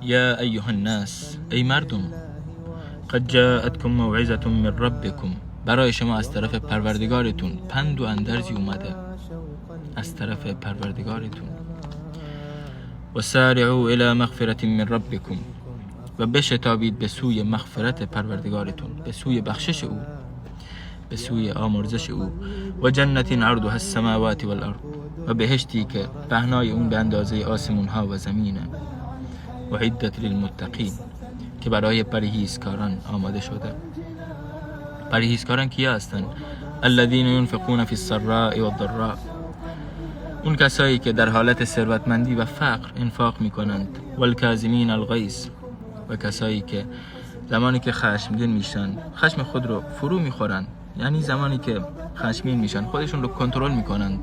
یا ایها الناس، ای مردم، قد جاءتکم موعظة من ربکم، برای شما از طرف پروردگارتون پند و اندرزی اومده، از طرف پروردگارتون. و سارعوا الی مغفرة من ربکم، و بشتابید به سوی مغفرت پروردگارتون، به سوی بخشش او، به سوی آمرزش او. و جنت عرضها السماوات والارض، و بهشتی که پهنای اون به اندازه آسمون ها و زمینه. و عدت للمتقین، که برای پرهیزکاران آماده شده. پرهیزکاران کیا هستن؟ الذين ينفقون في السراء والضراء، اون کسایی که در حالت ثروتمندی و فقر انفاق میکنند. والکاظمین الغیظ، و کسایی که زمانی که خشمگین میشن خشم خود رو فرو میخورند، یعنی زمانی که خشمگین میشن خودشون رو کنترل میکنند.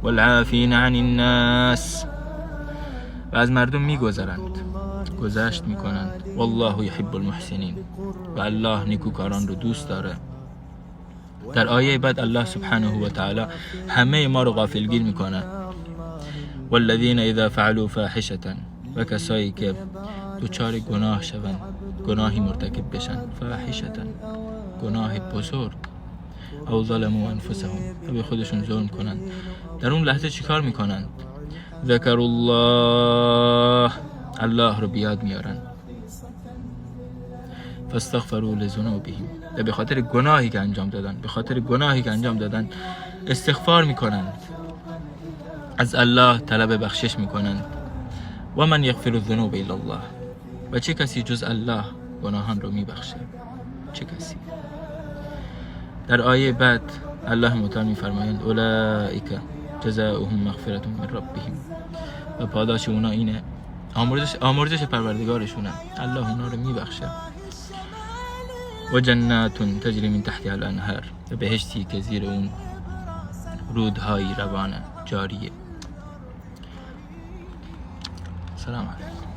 والعافین عن الناس، و از مردم میگذرند، گذشت میکنند. والله یحب المحسنین، و الله نیکوکاران رو دوست داره. در آیه بعد الله سبحانه و تعالی همه ما رو غافلگیر میکنه. والذین اذا فعلوا فاحشة، و کسایی که دوچار گناه شوند، گناهی مرتکب بشن، فاحشة، گناه بزرگ، او ظلموا انفسهم، و به خودشون ظلم کنند، در اون لحظه چیکار میکنند؟ ذکر الله، الله رو بیاد میارن. فاستغفروا لذنوبهم، و به خاطر گناهی که انجام دادن، به خاطر گناهی که انجام دادن استغفار میکنند، از الله طلب بخشش میکنند. و من یغفر الذنوب الا الله، و چه کسی جز الله گناهان رو میبخشه؟ چه کسی؟ در آیه بعد الله متعال میفرمایند اولئک جزاؤهم مغفرة من ربهم، و پاداش اونا اینه، آمرزش پروردگارشونه، الله اونا رو میبخشه. و جنات تجری من تحتها الانهار، و بهشتی که زیر اون رودهایی روانه، جاریه. سلام علیکم.